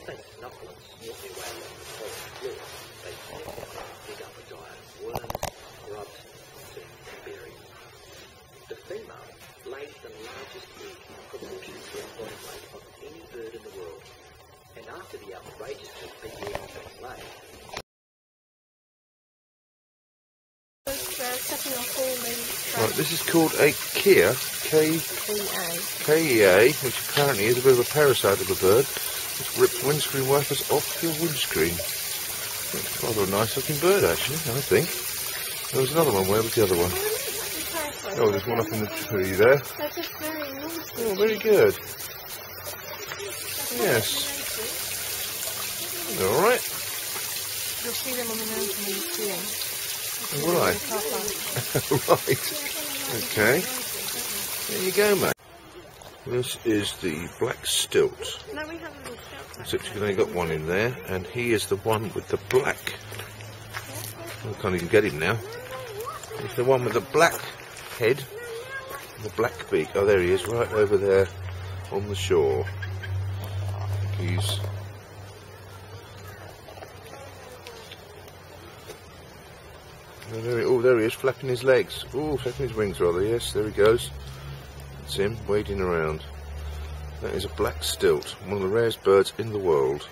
They snuffle and snort their way along the forest floor. They dig up a diet of worms, grubs, seeds and berries. The female lays the largest egg in proportion to the body weight of any bird in the world. And after the outrageously big egg has been laid, right, this is called a Kia, K-E-A, which apparently is a bit of a parasite of a bird. It's ripped windscreen wipers off your windscreen. It's rather a nice looking bird actually, I think. There was another one, where was the other one? Oh, there's one up in the tree there. Oh, very good. Yes. Alright. You'll see them on the mountain when you see them. Right. Right. Okay. There you go, mate. This is the black stilt. No, we have a little stilt. Except you've only got one in there, and he is the one with the black. I can't even get him now. He's the one with the black head, and the black beak. Oh, there he is, right over there on the shore. He's... Oh, there he is, flapping his legs. Oh, flapping his wings rather, yes, there he goes. That's him, wading around. That is a black stilt, one of the rarest birds in the world.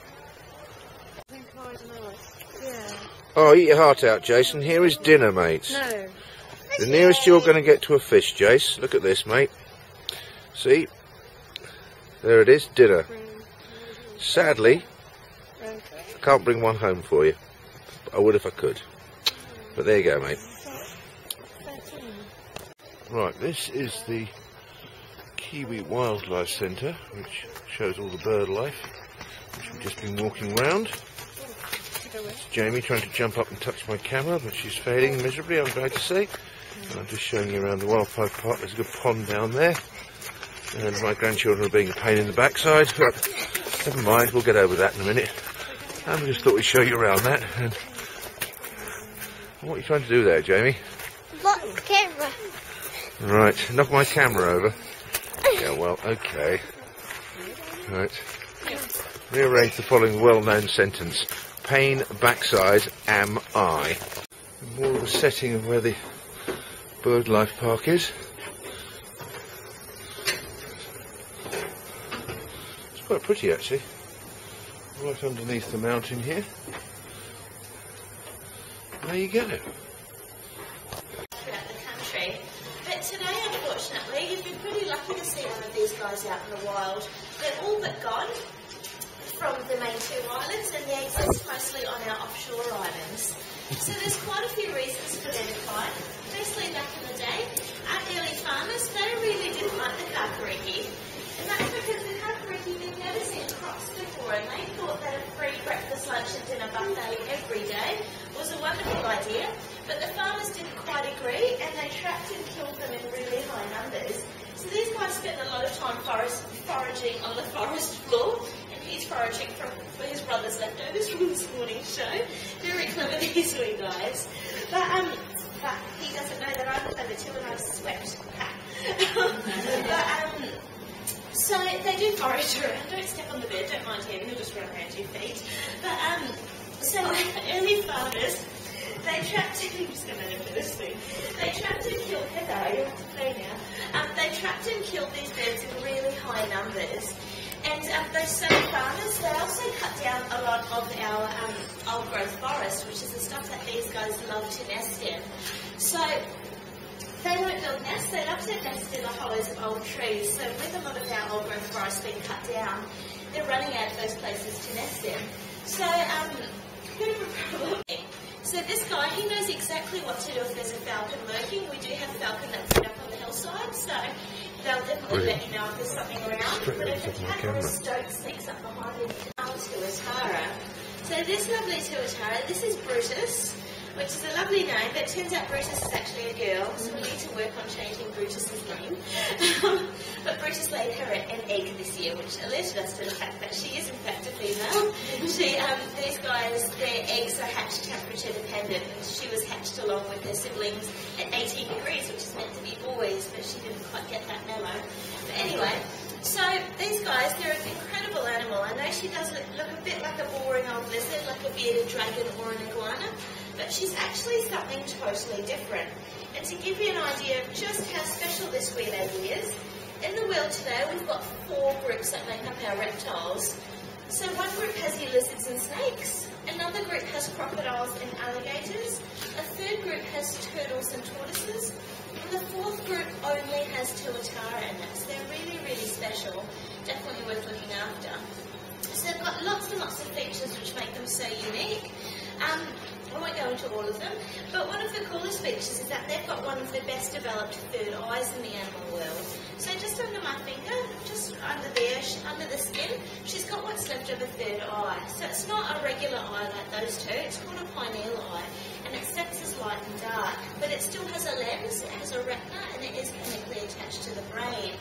Oh, eat your heart out, Jason. Here is dinner, mates. No. The nearest you're going to get to a fish, Jace. Look at this, mate. See? There it is, dinner. Sadly, I can't bring one home for you. I would if I could. But there you go, mate. Right, this is the Kiwi Wildlife Centre, which shows all the bird life, which we've just been walking round. It's Jamie trying to jump up and touch my camera, but she's failing miserably, I'm glad to say. And I'm just showing you around the wildlife park. There's a good pond down there. And my grandchildren are being a pain in the backside. But never mind, we'll get over that in a minute. And we just thought we'd show you around that. And what are you trying to do there, Jamie? Knock the camera. Right, knock my camera over. Yeah, well, okay. Right. Rearrange the following well-known sentence. Pain backside am I. More of a setting of where the bird life park is. It's quite pretty actually. Right underneath the mountain here. There you go. Throughout the country. But today, unfortunately, you've been pretty lucky to see one of these guys out in the wild. They're all but gone from the main two islands, and they exist mostly on our offshore islands. So there's quite a few reasons for their decline. Firstly, back in the day, our early farmers, they really didn't like the kakariki. And that's because the kakariki, they've never seen crops before, and they thought that a free breakfast, lunch and dinner buffet every day was a wonderful idea. But the farmers didn't quite agree, and they trapped and killed them in really high numbers. So these guys spent a lot of time foraging on the forest floor, and he's foraging for his brother's leftovers from this morning's show. Very clever, these wee guys. But he doesn't know that I'm clever too, and I swept. So they do forage around. Don't step on the bed, don't mind him, he'll just run around your feet. But so early farmers, they trapped and I'm just going to for this thing. They trapped and killed you have to play now. They trapped and killed these birds in really high numbers. And those same farmers, they also cut down a lot of our old growth forest, which is the stuff that these guys love to nest in. So they won't build nests, they love to nest in the hollows of old trees. So with a lot of our old growth forest being cut down, they're running out of those places to nest in. So, bit of a problem. So this guy, he knows exactly what to do if there's a falcon lurking. We do have a falcon that's set up on the hillside, so they'll definitely let you know if there's something around. But if a cat or a stoat sneaks up behind him, tuatara. So this lovely tuatara, this is Brutus, which is a lovely name, but it turns out Brutus is actually a girl, so we need to work on changing Brutus's name. But Brutus laid her an egg this year, which alerted us to the fact that she is in fact a female. These guys, their eggs are hatched temperature dependent, and she was hatched along with her siblings at 18 degrees, which is meant to be boys, but she didn't quite get that memo. But anyway, so these guys, they're an incredible animal, and I know she does look a bit like a boring old lizard, like a bearded dragon or an iguana, but she's actually something totally different. And to give you an idea of just how special this wee lady is, in the wheel today we've got 4 groups that make up our reptiles. So one group has your lizards and snakes, another group has crocodiles and alligators, a third group has turtles and tortoises, and the 4th group only has tuatara in it. So they're really, really special, definitely worth looking after. So they've got lots and lots of features which make them so unique. I won't go into all of them, but one of the coolest features is that they've got one of the best developed third eyes in the animal world. So just under my finger, just under there, under the skin, she's got what's left of a third eye. So it's not a regular eye like those two, it's called a pineal eye, and it senses light and dark, but it still has a lens, it has a retina, and it is chemically attached to the brain.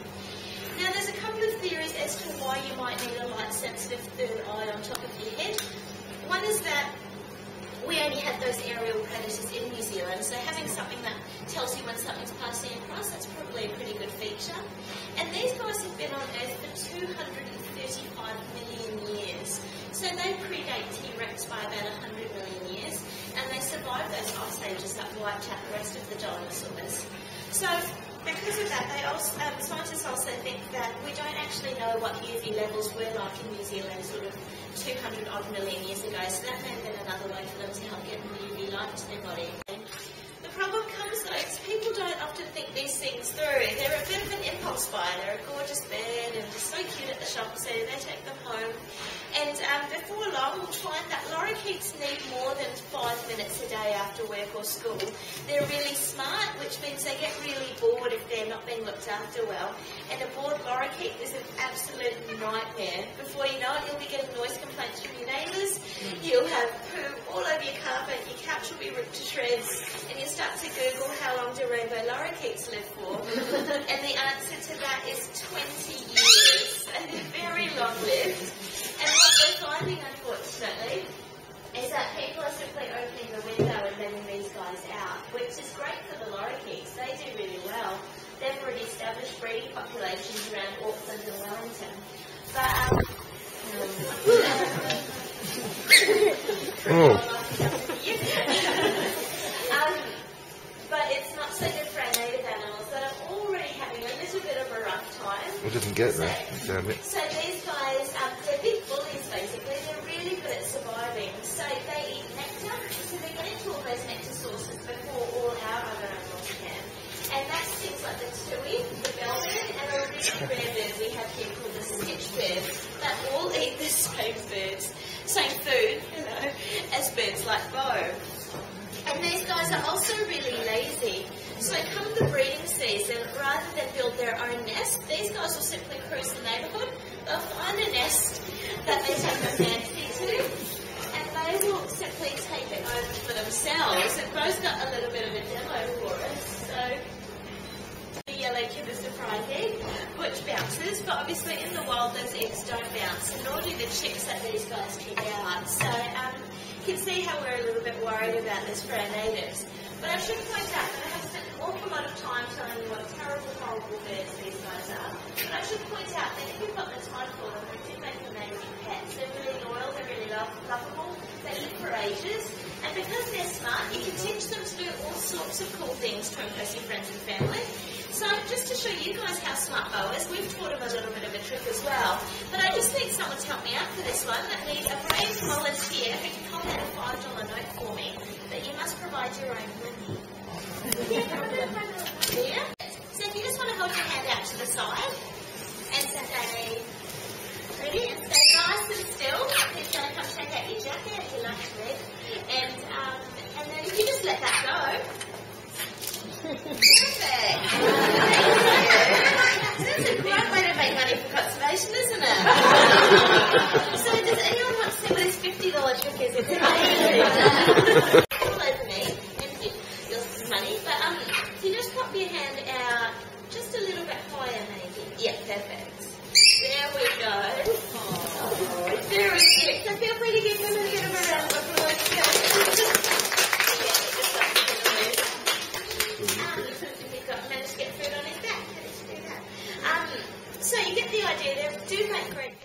Now there's a couple of theories as to why you might need a light-sensitive third eye on top of your head. One is that we only have those aerial predators in New Zealand, so having something that tells you when something's passing across, that's probably a pretty good feature. And these guys have been on Earth for 235 million years. So they predate T-Rex by about 100 million years, and they survived those ice ages that wiped out the rest of the dinosaurs. So because of that, scientists also think that we don't actually know what UV levels were like in New Zealand sort of 200 odd million years ago, so that may have been another way for them to help get more UV light to their body. The problem comes though, is people don't often think these things through. They're a bit of an impulse buy. They're a gorgeous bird and just so cute at the shop, so they take them home. And before long, we'll find that lorikeets need more than 5 minutes a day after work or school. They're really smart, which means they get really bored if they're not being looked after well. And a bored lorikeet is an absolute nightmare. Before you know it, you'll be getting noise complaints from your neighbours. You'll have poo all over your carpet, your couch will be ripped to shreds, and you start to Google how long do rainbow lorikeets live for. And the answer to that is 20 years. And they're very long-lived. And what we're finding, unfortunately, is that people are simply opening the window and letting these guys out, which is great for the lorikeets. They do really well. They've already established breeding populations around Auckland and Wellington. But, but it's not so good for our native animals that are already having a little bit of a rough time. I didn't get that, damn it. So these guys, they're big bullies basically. They're really good at surviving. So they eat nectar, so they get into all those nectar sources before all our other animals can. And that's things like the tui, the bellbird, and a really rare bird we have here called the stitchbird that all eat the same food, as birds like Bo. And these guys are also really lazy. So come the breeding season, rather than build their own nest, these guys will simply cruise the neighbourhood. They'll find a nest that they take a fancy to, and they will simply take it over for themselves. And Bo's got a little bit of a demo for us. So the yellow kibber surprise egg, which bounces, but obviously in the wild those eggs don't bounce, and nor do the chicks that these guys kick out. So you can see how we're a little bit worried about this for our natives. But I should point out that I have spent an awful lot of time telling you what terrible, horrible birds these guys are. But I should point out that if you've got the time for them, we do make them native pets. They're really loyal, they're really lovable, they live for ages. And because they're smart, you can teach them to do all sorts of cool things to impress your friends and family. So just to show you guys how smart Bo is, we've taught him a little bit of a trick as well. But I just need someone to help me out for this one. I need a brave volunteer who can comment a $5 note for me. But you must provide your own money. Yeah? So if you just want to hold your hand out to the side and say, ready? And stay nice and still. He's going to come take out your jacket if you like red. And then if you just let that go. Perfect. That's a great way to make money for conservation, isn't it? So does anyone want to see what his $50 trick is? It's amazing. All over me and give your money. But if you just pop your hand out just a little bit higher maybe. Yeah, perfect. There we go. Oh, very cute. So feel free to give him a bit of a round of applause. Managed to get food on his back. So you get the idea. They do make great